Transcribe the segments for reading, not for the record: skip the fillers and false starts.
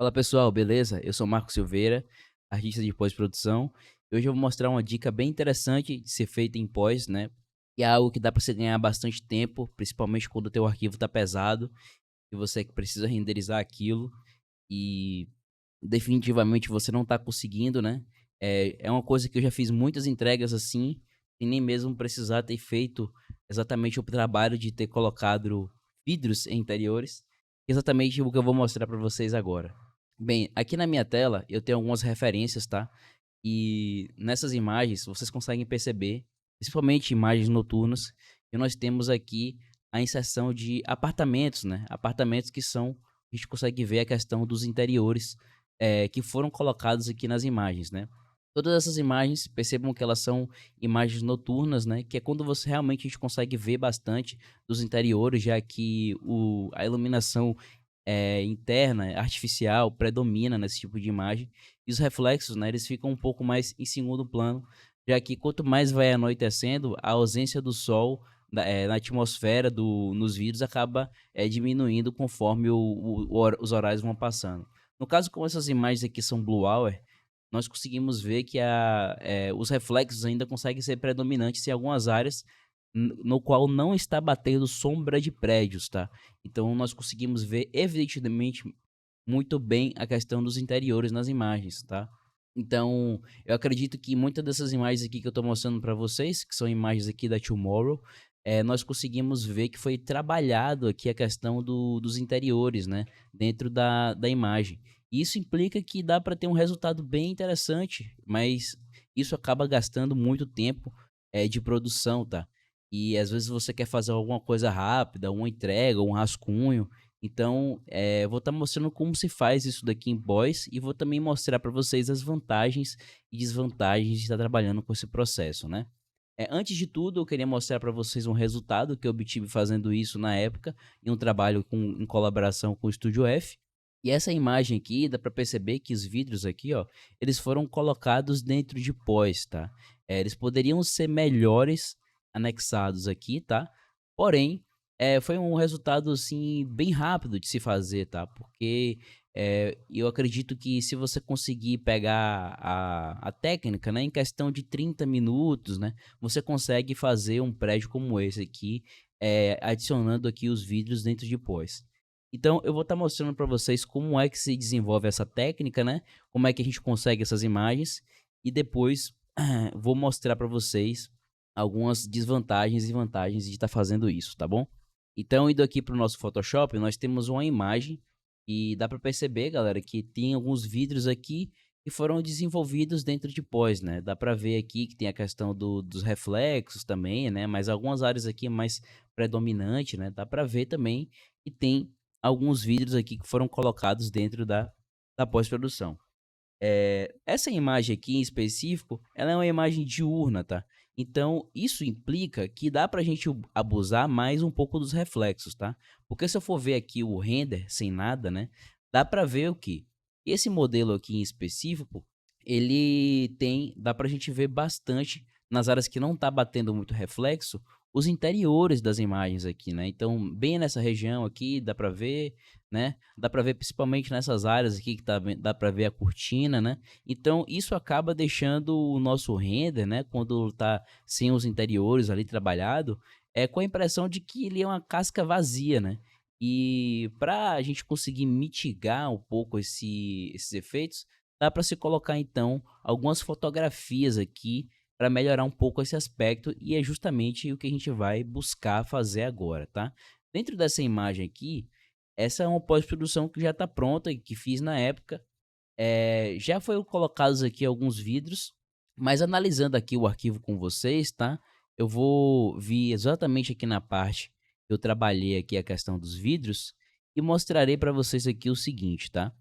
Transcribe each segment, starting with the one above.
Fala pessoal, beleza? Eu sou Marco Silveira, artista de pós-produção. E hoje eu vou mostrar uma dica bem interessante de ser feita em pós, né? Que é algo que dá para você ganhar bastante tempo, principalmente quando o teu arquivo tá pesado e você que precisa renderizar aquilo e definitivamente você não tá conseguindo, né? É uma coisa que eu já fiz muitas entregas assim, e nem mesmo precisar ter feito exatamente o trabalho de ter colocado vidros em interiores, exatamente o que eu vou mostrar para vocês agora. Bem, aqui na minha tela eu tenho algumas referências, tá? E nessas imagens vocês conseguem perceber, principalmente imagens noturnas, que nós temos aqui a inserção de apartamentos, né? Apartamentos que são, a gente consegue ver a questão dos interiores que foram colocados aqui nas imagens, né? Todas essas imagens, percebam que elas são imagens noturnas, né? Que é quando você realmente a gente consegue ver bastante dos interiores, já que a iluminação interna, artificial, predomina nesse tipo de imagem. E os reflexos, né? Eles ficam um pouco mais em segundo plano, já que quanto mais vai anoitecendo, a ausência do sol na atmosfera, nos vidros, acaba diminuindo conforme os horários vão passando. No caso, como essas imagens aqui são blue hour, nós conseguimos ver que os reflexos ainda conseguem ser predominantes em algumas áreas no qual não está batendo sombra de prédios, tá? Então nós conseguimos ver evidentemente muito bem a questão dos interiores nas imagens, tá? Então, eu acredito que muitas dessas imagens aqui que eu estou mostrando para vocês, que são imagens aqui da Tomorrow, nós conseguimos ver que foi trabalhado aqui a questão dos interiores, né, dentro da imagem. E isso implica que dá para ter um resultado bem interessante, mas isso acaba gastando muito tempo de produção, tá? E às vezes você quer fazer alguma coisa rápida, uma entrega, um rascunho, então, eu vou estar mostrando como se faz isso daqui em Boys e vou também mostrar para vocês as vantagens e desvantagens de estar trabalhando com esse processo, né? Antes de tudo, eu queria mostrar para vocês um resultado que eu obtive fazendo isso na época, em um trabalho em colaboração com o Estúdio F. E essa imagem aqui, dá para perceber que os vidros aqui, ó, eles foram colocados dentro de pós, tá? Eles poderiam ser melhores anexados aqui, tá? Porém, foi um resultado, assim, bem rápido de se fazer, tá? Porque eu acredito que se você conseguir pegar a técnica, né, em questão de 30 minutos, né, você consegue fazer um prédio como esse aqui, adicionando aqui os vidros dentro de pós. Então, eu vou estar mostrando para vocês como é que se desenvolve essa técnica, né? Como é que a gente consegue essas imagens e depois vou mostrar para vocês algumas desvantagens e vantagens de estar fazendo isso, tá bom? Então, indo aqui para o nosso Photoshop, nós temos uma imagem e dá para perceber, galera, que tem alguns vidros aqui que foram desenvolvidos dentro de pós, né? Dá para ver aqui que tem a questão dos reflexos também, né? Mas algumas áreas aqui é mais predominante, né? Dá para ver também que tem alguns vidros aqui que foram colocados dentro da pós-produção. Essa imagem aqui em específico, ela é uma imagem diurna, tá? Então, isso implica que dá pra gente abusar mais um pouco dos reflexos, tá? Porque se eu for ver aqui o render sem nada, né? Dá pra ver o que? Esse modelo aqui em específico, dá pra gente ver bastante nas áreas que não tá batendo muito reflexo, os interiores das imagens aqui, né? Então, bem nessa região aqui, dá pra ver, né? Dá para ver principalmente nessas áreas aqui que dá para ver a cortina, né? Então isso acaba deixando o nosso render, né, quando tá sem os interiores ali trabalhado, com a impressão de que ele é uma casca vazia, né? E para a gente conseguir mitigar um pouco esses efeitos, dá para se colocar então algumas fotografias aqui para melhorar um pouco esse aspecto e é justamente o que a gente vai buscar fazer agora, tá? Dentro dessa imagem aqui, essa é uma pós-produção que já está pronta e que fiz na época. Já foi colocados aqui alguns vidros, mas analisando aqui o arquivo com vocês, tá? Eu vou vir exatamente aqui na parte que eu trabalhei aqui a questão dos vidros e mostrarei para vocês aqui o seguinte, tá?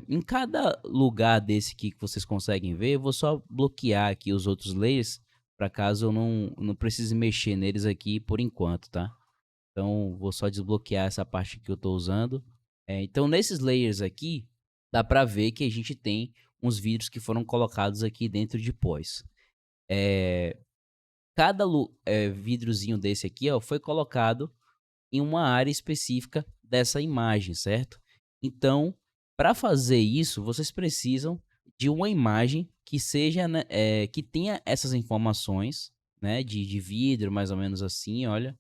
Em cada lugar desse aqui que vocês conseguem ver, eu vou só bloquear aqui os outros layers para caso eu não precise mexer neles aqui por enquanto, tá? Então, vou só desbloquear essa parte que eu estou usando. Então, nesses layers aqui, dá para ver que a gente tem uns vidros que foram colocados aqui dentro de pós. É, cada vidrozinho desse aqui, ó, foi colocado em uma área específica dessa imagem, certo? Então, Para fazer isso, vocês precisam de uma imagem que seja, né, que tenha essas informações, né, de vidro, mais ou menos assim, olha,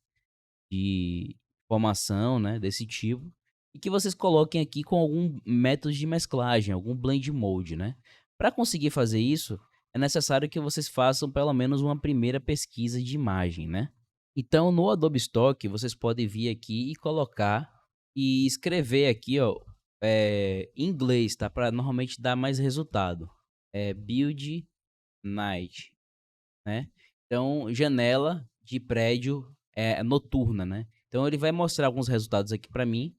de formação, né, desse tipo, e que vocês coloquem aqui com algum método de mesclagem, algum blend mode, né. Para conseguir fazer isso, é necessário que vocês façam pelo menos uma primeira pesquisa de imagem, né. Então no Adobe Stock, vocês podem vir aqui e colocar e escrever aqui, ó, em inglês, tá, para normalmente dar mais resultado. Build night, né. Então, janela de prédio, noturna, né. Então ele vai mostrar alguns resultados aqui para mim.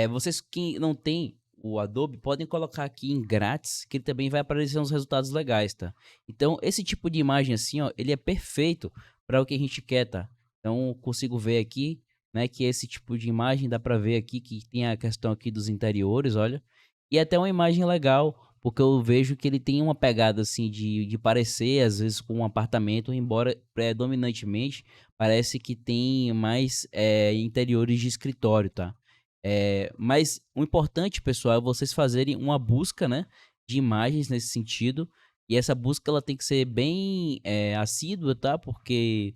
Vocês que não têm o Adobe podem colocar aqui em grátis, que ele também vai aparecer uns resultados legais, tá. Então esse tipo de imagem assim, ó, ele é perfeito para o que a gente quer, tá. Então consigo ver aqui, né, que esse tipo de imagem dá para ver aqui que tem a questão aqui dos interiores, olha, e é até uma imagem legal, porque eu vejo que ele tem uma pegada assim de parecer às vezes com um apartamento, embora predominantemente parece que tem mais, interiores de escritório, tá. Mas o importante, pessoal, é vocês fazerem uma busca, né, de imagens nesse sentido, e essa busca ela tem que ser bem, assídua, tá, porque,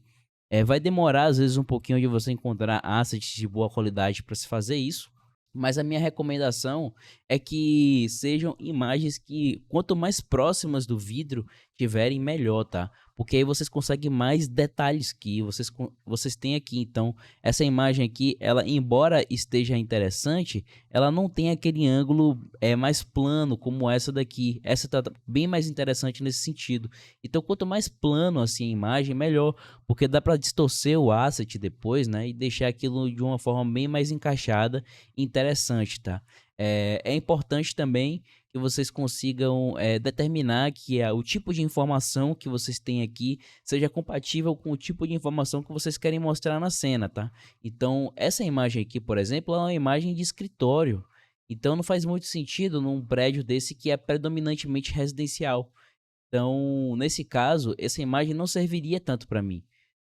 vai demorar às vezes um pouquinho de você encontrar assets de boa qualidade para se fazer isso, mas a minha recomendação é que sejam imagens que quanto mais próximas do vidro tiverem, melhor, tá? Porque aí vocês conseguem mais detalhes que vocês têm aqui. Então, essa imagem aqui, ela embora esteja interessante, ela não tem aquele ângulo mais plano como essa daqui. Essa tá bem mais interessante nesse sentido. Então, quanto mais plano assim a imagem, melhor, porque dá para distorcer o asset depois, né, e deixar aquilo de uma forma bem mais encaixada e interessante, tá? É importante também que vocês consigam determinar que o tipo de informação que vocês têm aqui seja compatível com o tipo de informação que vocês querem mostrar na cena, tá? Então, essa imagem aqui, por exemplo, é uma imagem de escritório. Então, não faz muito sentido num prédio desse que é predominantemente residencial. Então, nesse caso, essa imagem não serviria tanto para mim,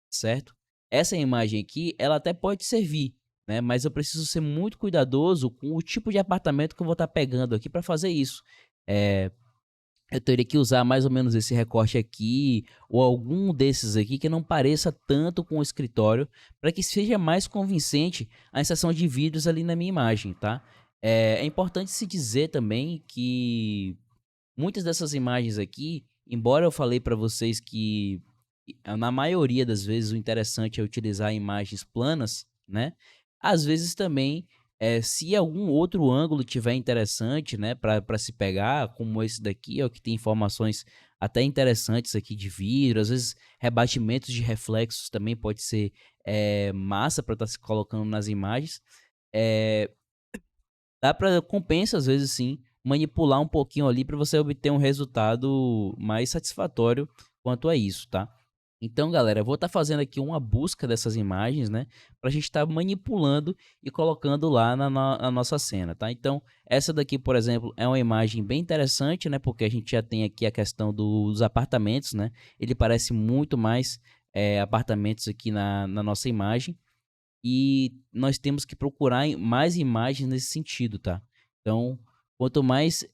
certo? Essa imagem aqui, ela até pode servir, né, mas eu preciso ser muito cuidadoso com o tipo de apartamento que eu vou estar pegando aqui para fazer isso. Eh, eu teria que usar mais ou menos esse recorte aqui, ou algum desses aqui que não pareça tanto com o escritório, para que seja mais convincente a inserção de vidros ali na minha imagem, tá? É importante se dizer também que muitas dessas imagens aqui, embora eu falei para vocês que na maioria das vezes o interessante é utilizar imagens planas, né? Às vezes também, se algum outro ângulo tiver interessante, né, para se pegar, como esse daqui, ó, que tem informações até interessantes aqui de vidro, às vezes rebatimentos de reflexos também pode ser massa para estar se colocando nas imagens. Eh, Dá para compensa às vezes sim, manipular um pouquinho ali para você obter um resultado mais satisfatório quanto a isso, tá. Então galera, eu vou estar fazendo aqui uma busca dessas imagens, né, para a gente estar manipulando e colocando lá na nossa cena, tá. Então, essa daqui, por exemplo, é uma imagem bem interessante, né, porque a gente já tem aqui a questão dos apartamentos, né, ele parece muito mais, apartamentos aqui na nossa imagem. E nós temos que procurar mais imagens nesse sentido, tá. Então, quanto mais,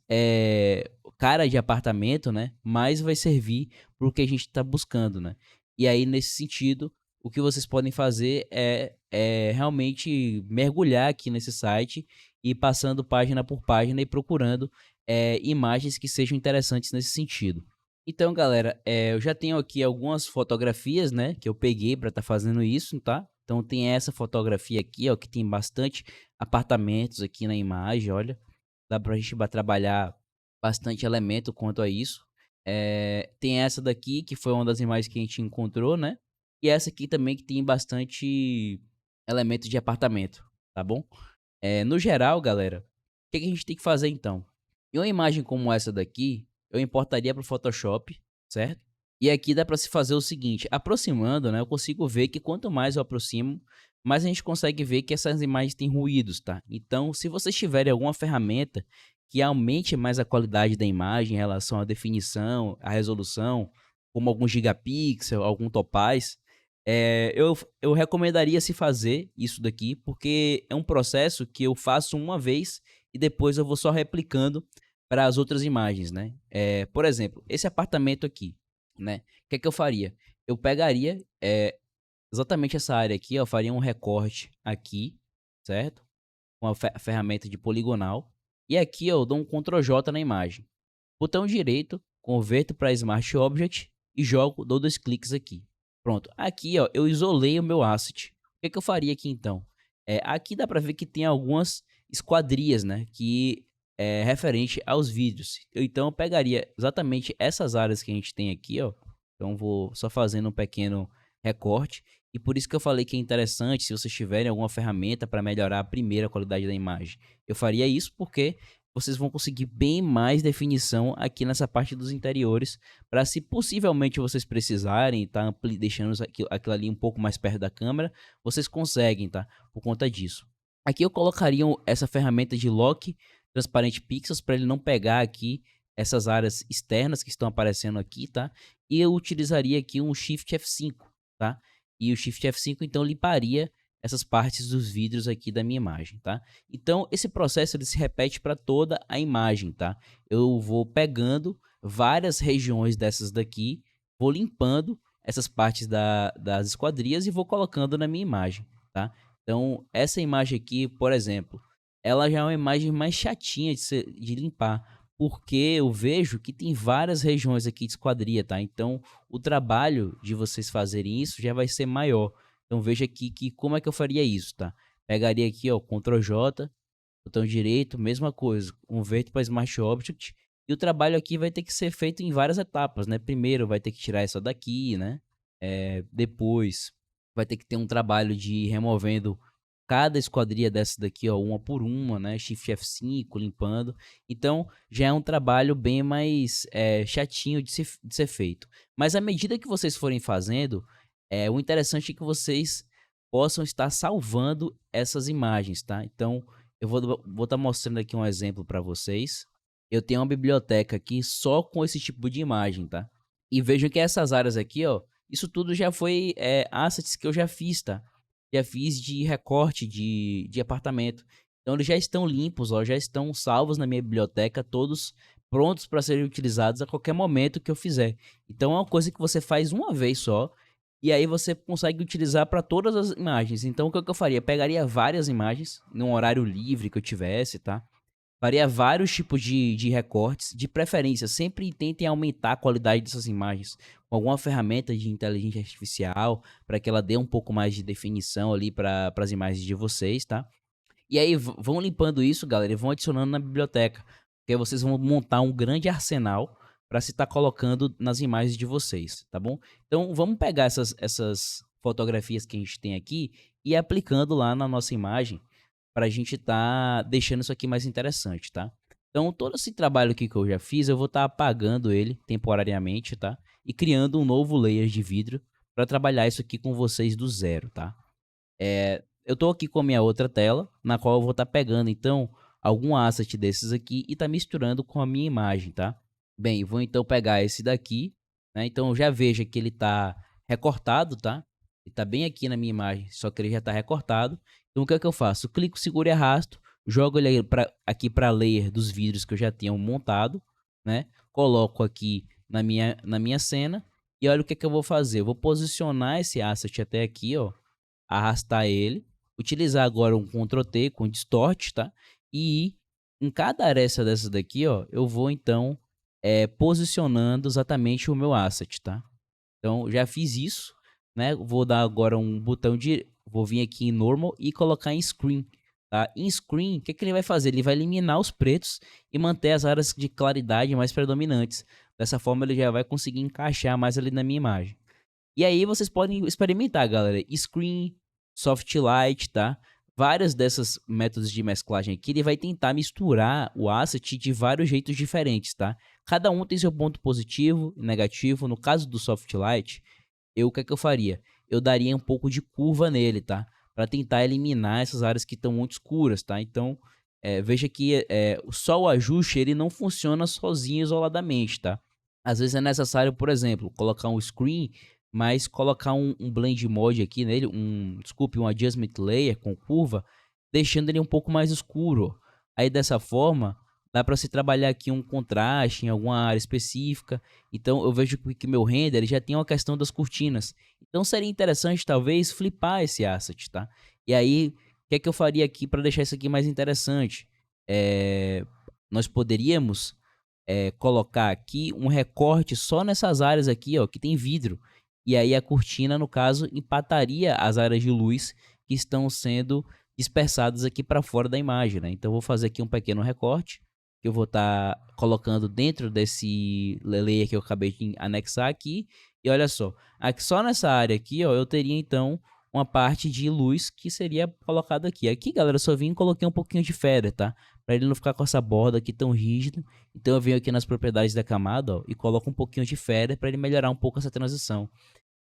cara de apartamento, né, mais vai servir para o que a gente está buscando, né. E aí, nesse sentido, o que vocês podem fazer é realmente mergulhar aqui nesse site e passando página por página e procurando, imagens que sejam interessantes nesse sentido. Então, galera, eu já tenho aqui algumas fotografias, né, que eu peguei para estar fazendo isso, tá. Então tem essa fotografia aqui, ó, que tem bastante apartamentos aqui na imagem, olha. Dá pra gente trabalhar bastante elemento quanto a isso. Tem essa daqui, que foi uma das imagens que a gente encontrou, né. E essa aqui também que tem bastante elemento de apartamento, tá bom. No geral, galera, o que que a gente tem que fazer então? Em uma imagem como essa daqui, eu importaria para o Photoshop, certo? E aqui dá para se fazer o seguinte, aproximando, né, eu consigo ver que quanto mais eu aproximo, mais a gente consegue ver que essas imagens têm ruídos, tá? Então, se vocês tiverem alguma ferramenta que aumente mais a qualidade da imagem em relação à definição, à resolução, como algum gigapixel, algum topaz, eu recomendaria se fazer isso daqui, porque é um processo que eu faço uma vez e depois eu vou só replicando para as outras imagens, né? Por exemplo, esse apartamento aqui, né? O que é que eu faria? Eu pegaria exatamente essa área aqui, ó, faria um recorte aqui, certo? Com a ferramenta de poligonal. E aqui ó, eu dou um Ctrl J na imagem. Botão direito, converto para Smart Object e jogo, dou 2 cliques aqui. Pronto. Aqui ó, eu isolei o meu asset. O que é que eu faria aqui então? Aqui dá para ver que tem algumas esquadrias, né? Que é referente aos vídeos. Então eu pegaria exatamente essas áreas que a gente tem aqui, ó. Então vou só fazendo um pequeno recorte. E por isso que eu falei que é interessante se vocês tiverem alguma ferramenta para melhorar a primeira qualidade da imagem. Eu faria isso porque vocês vão conseguir bem mais definição aqui nessa parte dos interiores, para se possivelmente vocês precisarem, tá, deixando aquilo ali um pouco mais perto da câmera, vocês conseguem, tá, por conta disso. Aqui eu colocaria essa ferramenta de Lock Transparent Pixels para ele não pegar aqui essas áreas externas que estão aparecendo aqui, tá? E eu utilizaria aqui um Shift F5, tá? E o Shift F5 então limparia essas partes dos vidros aqui da minha imagem, tá? Então, esse processo ele se repete para toda a imagem, tá? Eu vou pegando várias regiões dessas daqui, vou limpando essas partes das esquadrias e vou colocando na minha imagem, tá? Então, essa imagem aqui, por exemplo, ela já é uma imagem mais chatinha de limpar, porque eu vejo que tem várias regiões aqui de esquadria, tá? Então, o trabalho de vocês fazerem isso já vai ser maior. Então veja aqui que como é que eu faria isso, tá? Pegaria aqui, ó, Ctrl J, botão direito, mesma coisa, converto para Smart Object, e o trabalho aqui vai ter que ser feito em várias etapas, né? Primeiro vai ter que tirar essa daqui, né? Depois vai ter que ter um trabalho de removendo cada esquadria dessa daqui, ó, uma por uma, né? Shift F5, limpando. Então já é um trabalho bem mais chatinho de ser feito. Mas à medida que vocês forem fazendo, o interessante é que vocês possam estar salvando essas imagens, tá? Então, eu vou estar mostrando aqui um exemplo para vocês. Eu tenho uma biblioteca aqui só com esse tipo de imagem, tá? E vejam que essas áreas aqui, ó, isso tudo já foi assets que eu já fiz, tá? Já fiz de recorte de apartamento. Então, eles já estão limpos, ó, já estão salvos na minha biblioteca, todos prontos para serem utilizados a qualquer momento que eu fizer. Então, é uma coisa que você faz uma vez só, e aí você consegue utilizar para todas as imagens. Então, o que eu faria? Pegaria várias imagens, num horário livre que eu tivesse, tá? Faria vários tipos de recortes, de preferência. Sempre tentem aumentar a qualidade dessas imagens com alguma ferramenta de inteligência artificial, para que ela dê um pouco mais de definição ali para as imagens de vocês, tá? E aí, vão limpando isso, galera, e vão adicionando na biblioteca. Porque aí vocês vão montar um grande arsenal para se estar colocando nas imagens de vocês, tá bom? Então, vamos pegar essas fotografias que a gente tem aqui e ir aplicando lá na nossa imagem para a gente estar deixando isso aqui mais interessante, tá? Então, todo esse trabalho aqui que eu já fiz, eu vou estar apagando ele temporariamente, tá? E criando um novo layer de vidro para trabalhar isso aqui com vocês do zero, tá? Eu tô aqui com a minha outra tela, na qual eu vou estar pegando, então, algum asset desses aqui e tá misturando com a minha imagem, tá? Bem, vou então pegar esse daqui, né? Então, já veja que ele tá recortado, tá? Ele tá bem aqui na minha imagem, só que ele já tá recortado. Então, o que é que eu faço? Eu clico, seguro e arrasto, jogo ele aqui para layer dos vidros que eu já tinha montado, né? Coloco aqui na minha cena e olha o que é que eu vou fazer. Eu vou posicionar esse asset até aqui, ó, arrastar ele, utilizar agora um Ctrl T com Distort, tá? E em cada aresta dessas daqui, ó, eu vou então posicionando exatamente o meu asset, tá? Então, já fiz isso, né? Vou dar agora um botão de... Vou vir aqui em Normal e colocar em Screen, tá? Em Screen, o que ele vai fazer? Ele vai eliminar os pretos e manter as áreas de claridade mais predominantes. Dessa forma, ele já vai conseguir encaixar mais ali na minha imagem. E aí vocês podem experimentar, galera. Screen, Soft Light, tá? Várias dessas métodos de mesclagem aqui, ele vai tentar misturar o asset de vários jeitos diferentes, tá? Cada um tem seu ponto positivo e negativo. No caso do Soft Light, o que é que eu faria? Eu daria um pouco de curva nele, tá? Para tentar eliminar essas áreas que estão muito escuras, tá? Então, veja que só o ajuste ele não funciona sozinho, isoladamente, tá? Às vezes é necessário, por exemplo, colocar um screen, mas colocar um blend mode aqui nele, um adjustment layer com curva, deixando ele um pouco mais escuro. Aí dessa forma, dá para se trabalhar aqui um contraste em alguma área específica. Então eu vejo que meu render ele já tem uma questão das cortinas. Então seria interessante talvez flipar esse asset, tá? E aí, o que é que eu faria aqui para deixar isso aqui mais interessante? Nós poderíamos colocar aqui um recorte só nessas áreas aqui, ó, que tem vidro. E aí a cortina, no caso, empataria as áreas de luz que estão sendo dispersadas aqui para fora da imagem, né? Então eu vou fazer aqui um pequeno recorte que eu vou estar colocando dentro desse layer que eu acabei de anexar aqui. E olha só, aqui, só nessa área aqui, ó, eu teria então uma parte de luz que seria colocada aqui. Aqui, galera, eu só vim e coloquei um pouquinho de feather, tá? Para ele não ficar com essa borda aqui tão rígida. Então eu venho aqui nas propriedades da camada, ó, e coloco um pouquinho de feather para ele melhorar um pouco essa transição.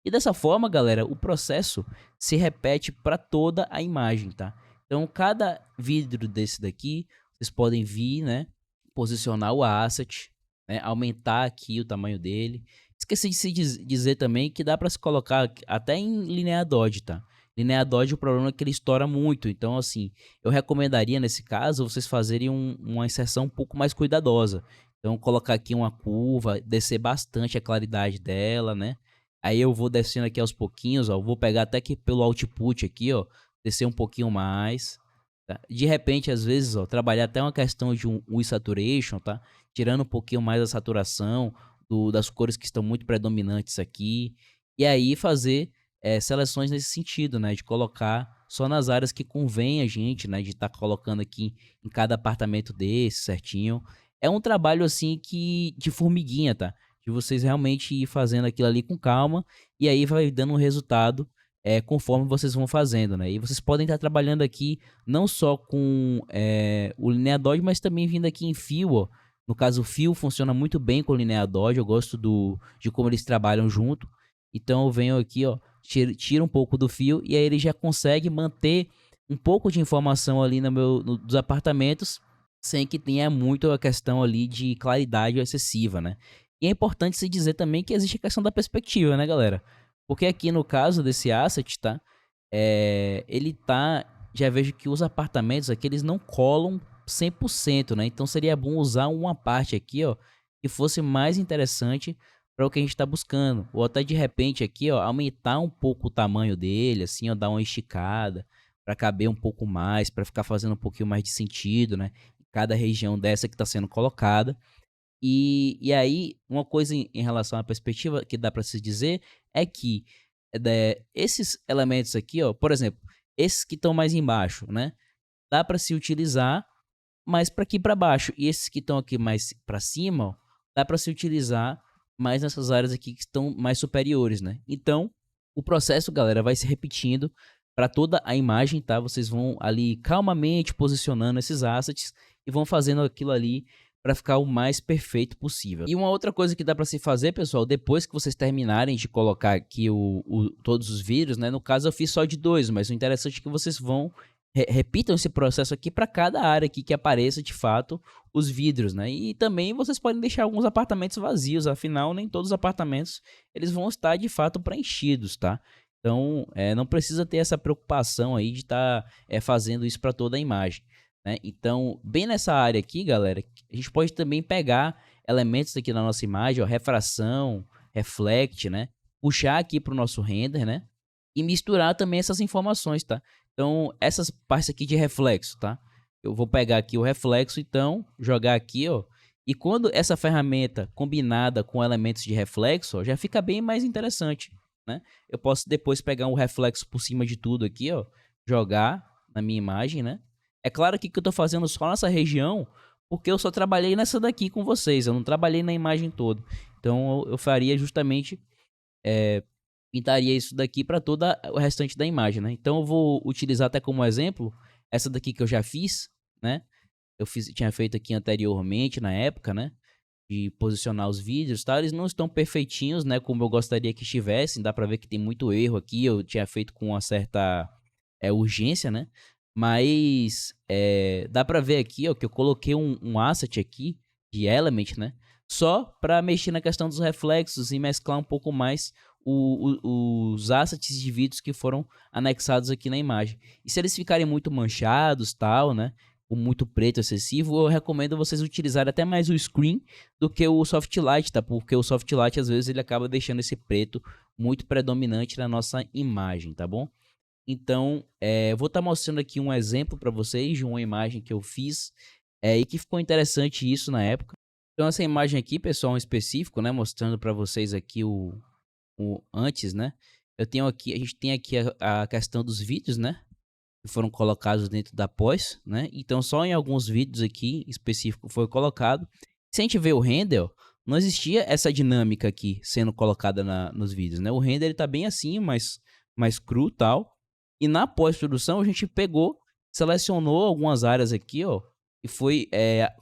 E dessa forma, galera, o processo se repete para toda a imagem, tá? Então, cada vidro desse daqui, vocês podem vir, né, posicionar o asset, né, aumentar aqui o tamanho dele. Esqueci de se dizer também que dá para se colocar até em Linear Dodge, tá? Linear Dodge, o problema é que ele estoura muito. Então, assim, eu recomendaria nesse caso vocês fazerem uma inserção um pouco mais cuidadosa. Então, colocar aqui uma curva, descer bastante a claridade dela, né? Aí eu vou descendo aqui aos pouquinhos, ó. Vou pegar até que pelo output aqui, ó. Descer um pouquinho mais. Tá? De repente, às vezes, ó, trabalhar até uma questão de um saturation, tá? Tirando um pouquinho mais a saturação das cores que estão muito predominantes aqui. E aí fazer seleções nesse sentido, né? De colocar só nas áreas que convém a gente, né? De estar colocando aqui em cada apartamento desse certinho. É um trabalho, assim, de formiguinha, tá? De vocês realmente ir fazendo aquilo ali com calma. E aí vai dando um resultado conforme vocês vão fazendo, né? E vocês podem estar trabalhando aqui não só com o Linear Dodge, mas também vindo aqui em fio, ó. No caso, o fio funciona muito bem com o Linear Dodge, eu gosto de como eles trabalham junto. Então eu venho aqui, ó, tiro um pouco do fio e aí ele já consegue manter um pouco de informação ali dos apartamentos, sem que tenha muito a questão ali de claridade excessiva, né? E é importante se dizer também que existe a questão da perspectiva, né, galera? Porque aqui no caso desse asset, tá? Ele tá. Já vejo que os apartamentos aqui eles não colam 100%, né? Então seria bom usar uma parte aqui, ó, que fosse mais interessante para o que a gente está buscando. Ou até de repente aqui, ó, aumentar um pouco o tamanho dele, assim, ó, dar uma esticada para caber um pouco mais, para ficar fazendo um pouquinho mais de sentido, né? Em cada região dessa que está sendo colocada. E aí, uma coisa em relação à perspectiva que dá para se dizer é que esses elementos aqui, ó, por exemplo, esses que estão mais embaixo, né? Dá para se utilizar mais para aqui para baixo. E esses que estão aqui mais para cima, ó, dá para se utilizar mais nessas áreas aqui que estão mais superiores, né? Então, o processo, galera, vai se repetindo para toda a imagem, tá? Vocês vão ali calmamente posicionando esses assets e vão fazendo aquilo ali para ficar o mais perfeito possível. E uma outra coisa que dá para se fazer, pessoal, depois que vocês terminarem de colocar aqui todos os vídeos, né? No caso eu fiz só de 2, mas o interessante é que vocês vão repitam esse processo aqui para cada área aqui que apareça de fato os vidros, né? E também vocês podem deixar alguns apartamentos vazios, afinal nem todos os apartamentos eles vão estar de fato preenchidos, tá? Então não precisa ter essa preocupação aí de estar fazendo isso para toda a imagem, né? Então bem nessa área aqui, galera, a gente pode também pegar elementos aqui na nossa imagem, ó, refração, reflect, né? Puxar aqui para o nosso render, né? E misturar também essas informações, tá? Então, essas partes aqui de reflexo, tá? Eu vou pegar aqui o reflexo, então, jogar aqui, ó. E quando essa ferramenta combinada com elementos de reflexo, ó, já fica bem mais interessante, né? Eu posso depois pegar um reflexo por cima de tudo aqui, ó. Jogar na minha imagem, né? É claro que eu tô fazendo só nessa região, porque eu só trabalhei nessa daqui com vocês. Eu não trabalhei na imagem toda. Então, eu faria justamente pintaria isso daqui para toda o restante da imagem, né? Então eu vou utilizar até como exemplo essa daqui que eu já fiz, né? Tinha feito aqui anteriormente na época, né? De posicionar os vídeos, tá? Eles não estão perfeitinhos, né? Como eu gostaria que estivessem. Dá para ver que tem muito erro aqui. Eu tinha feito com uma certa urgência, né? Mas dá para ver aqui, ó, que eu coloquei um asset aqui de element, né? Só para mexer na questão dos reflexos e mesclar um pouco mais os assets de vídeos que foram anexados aqui na imagem. E se eles ficarem muito manchados, tal, né? ou muito preto excessivo, eu recomendo vocês utilizarem até mais o screen do que o soft light, tá? Porque o soft light às vezes ele acaba deixando esse preto muito predominante na nossa imagem, tá bom? Então, vou estar mostrando aqui um exemplo para vocês de uma imagem que eu fiz e que ficou interessante isso na época. Então, essa imagem aqui, pessoal, em específico, né, mostrando para vocês aqui o antes, né? Eu tenho aqui, a gente tem aqui a questão dos vídeos, né? Que foram colocados dentro da pós, né? Então, só em alguns vídeos aqui específico foi colocado. Se a gente vê o render, ó, não existia essa dinâmica aqui sendo colocada nos vídeos, né? O render ele tá bem assim, mais cru e tal. E na pós-produção a gente pegou, selecionou algumas áreas aqui, ó, e foi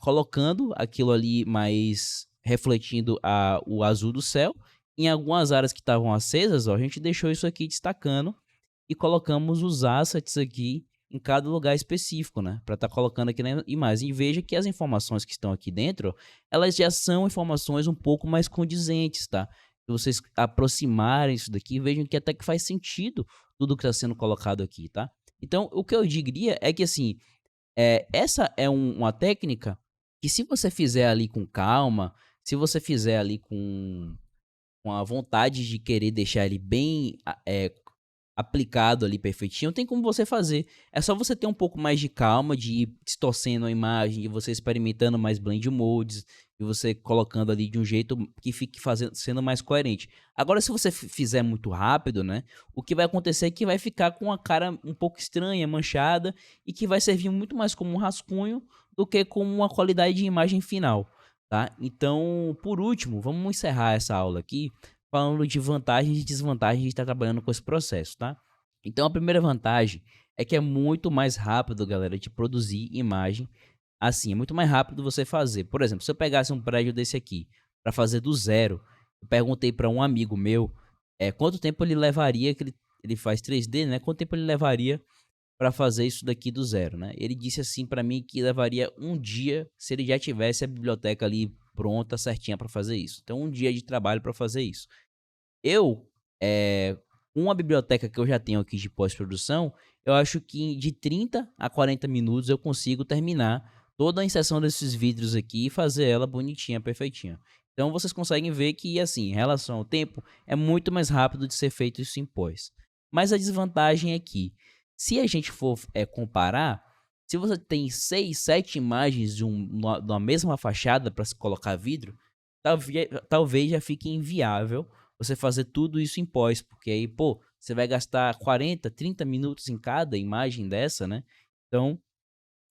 colocando aquilo ali mais refletindo o azul do céu. Em algumas áreas que estavam acesas, ó, a gente deixou isso aqui destacando e colocamos os assets aqui em cada lugar específico, né? Para estar colocando aqui na imagem. E veja que as informações que estão aqui dentro, elas já são informações um pouco mais condizentes, tá? Se vocês aproximarem isso daqui, vejam que até que faz sentido tudo que está sendo colocado aqui, tá? Então, o que eu diria é que, assim, essa é uma técnica que se você fizer ali com calma, se você fizer ali com a vontade de querer deixar ele bem aplicado ali perfeitinho, tem como você fazer. É só você ter um pouco mais de calma, de ir distorcendo a imagem, de você experimentando mais blend modes, e você colocando ali de um jeito que fique sendo mais coerente. Agora, se você fizer muito rápido, né, o que vai acontecer é que vai ficar com a cara um pouco estranha, manchada, e que vai servir muito mais como um rascunho do que como uma qualidade de imagem final, tá? Então, por último, vamos encerrar essa aula aqui falando de vantagens e desvantagens de estar trabalhando com esse processo, tá? Então, a primeira vantagem é que é muito mais rápido, galera, de produzir imagem. Assim, é muito mais rápido você fazer. Por exemplo, se eu pegasse um prédio desse aqui para fazer do zero, eu perguntei para um amigo meu quanto tempo ele levaria, que ele faz 3D, né? Quanto tempo ele levaria para fazer isso daqui do zero, né? Ele disse assim para mim que levaria um dia se ele já tivesse a biblioteca ali pronta, certinha para fazer isso. Então, um dia de trabalho para fazer isso. Eu, com a biblioteca que eu já tenho aqui de pós-produção, eu acho que de 30 a 40 minutos eu consigo terminar toda a inserção desses vídeos aqui e fazer ela bonitinha, perfeitinha. Então vocês conseguem ver que, assim, em relação ao tempo, é muito mais rápido de ser feito isso em pós. Mas a desvantagem é que, se a gente for comparar, se você tem 6, 7 imagens de uma mesma fachada para se colocar vidro, talvez já fique inviável você fazer tudo isso em pós, porque aí, pô, você vai gastar 40, 30 minutos em cada imagem dessa, né? Então,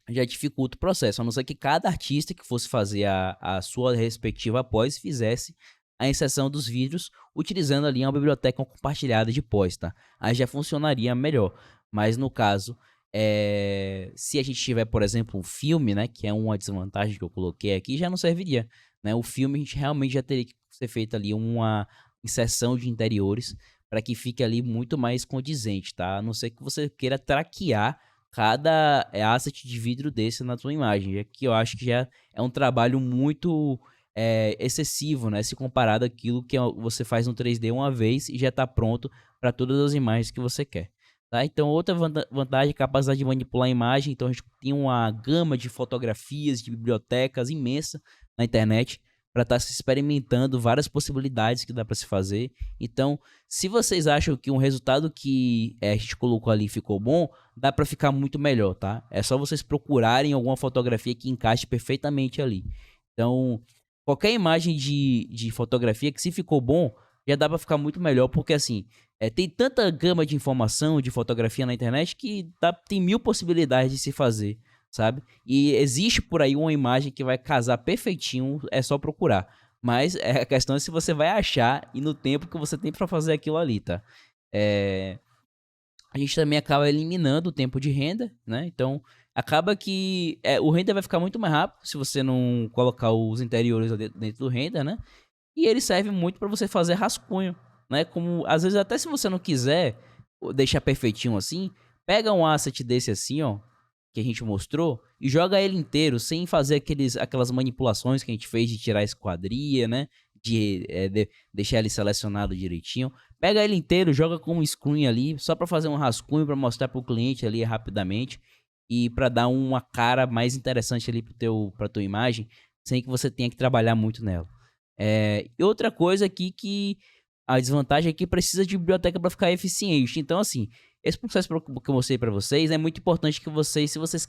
já dificulta o processo, a não ser que cada artista que fosse fazer a sua respectiva pós fizesse a inserção dos vídeos utilizando ali uma biblioteca compartilhada de pós, tá? Aí já funcionaria melhor. Mas no caso, se a gente tiver, por exemplo, um filme, né, que é uma desvantagem que eu coloquei aqui, já não serviria, né? O filme a gente realmente já teria que ser feito ali uma inserção de interiores para que fique ali muito mais condizente, tá? A não ser que você queira traquear cada asset de vidro desse na sua imagem, que eu acho que já é um trabalho muito excessivo, né? Se comparado àquilo que você faz no 3D uma vez e já está pronto para todas as imagens que você quer. Tá? Então, outra vantagem é a capacidade de manipular a imagem. Então, a gente tem uma gama de fotografias, de bibliotecas imensa na internet para estar se experimentando várias possibilidades que dá para se fazer. Então, se vocês acham que um resultado que a gente colocou ali ficou bom, dá para ficar muito melhor, tá? É só vocês procurarem alguma fotografia que encaixe perfeitamente ali. Então, qualquer imagem de fotografia que se ficou bom, já dá para ficar muito melhor, porque assim, tem tanta gama de informação de fotografia na internet que tem 1000 possibilidades de se fazer, sabe? E existe por aí uma imagem que vai casar perfeitinho, é só procurar. Mas a questão é se você vai achar e no tempo que você tem para fazer aquilo ali, tá? A gente também acaba eliminando o tempo de renda, né? Então, acaba que o render vai ficar muito mais rápido se você não colocar os interiores dentro do render, né? E ele serve muito para você fazer rascunho, né? Como, às vezes, até se você não quiser deixar perfeitinho assim, pega um asset desse assim, ó, que a gente mostrou, e joga ele inteiro, sem fazer aquelas manipulações que a gente fez de tirar a esquadria, né? De deixar ele selecionado direitinho. Pega ele inteiro, joga com um screen ali, só para fazer um rascunho, para mostrar para o cliente ali rapidamente. e para dar uma cara mais interessante ali para tua imagem, sem que você tenha que trabalhar muito nela. E outra coisa aqui que a desvantagem é que precisa de biblioteca para ficar eficiente. Então, assim, esse processo que eu mostrei para vocês é muito importante que vocês, se vocês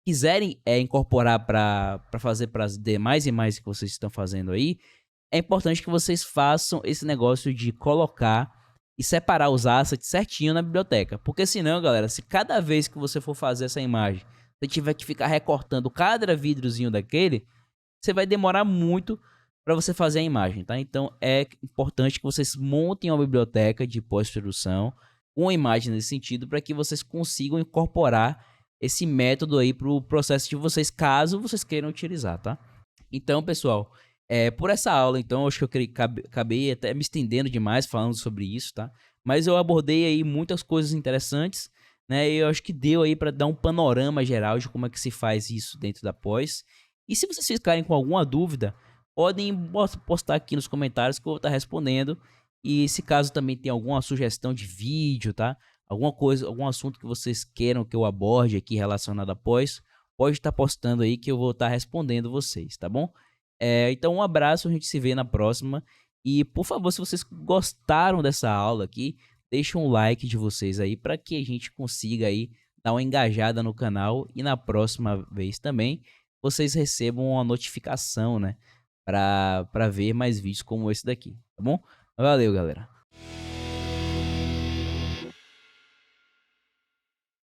quiserem incorporar para fazer para as demais imagens que vocês estão fazendo aí, é importante que vocês façam esse negócio de colocar e separar os assets certinho na biblioteca. Porque senão, galera, se cada vez que você for fazer essa imagem, você tiver que ficar recortando cada vidrozinho daquele, você vai demorar muito para você fazer a imagem, tá? Então é importante que vocês montem uma biblioteca de pós-produção com a imagem nesse sentido para que vocês consigam incorporar esse método aí para o processo de vocês, caso vocês queiram utilizar, tá? Então, pessoal, por essa aula, então, acho que eu acabei até me estendendo demais falando sobre isso, tá? Mas eu abordei aí muitas coisas interessantes, né? E eu acho que deu aí para dar um panorama geral de como é que se faz isso dentro da pós. E se vocês ficarem com alguma dúvida, podem postar aqui nos comentários que eu vou estar respondendo. E se caso também tem alguma sugestão de vídeo, tá? Alguma coisa, algum assunto que vocês queiram que eu aborde aqui relacionado a pós, pode estar postando aí que eu vou estar respondendo vocês, tá bom? Então um abraço, a gente se vê na próxima. E por favor, se vocês gostaram dessa aula aqui, deixa um like de vocês aí para que a gente consiga aí dar uma engajada no canal e na próxima vez também vocês recebam uma notificação, né, para ver mais vídeos como esse daqui, tá bom? Valeu, galera.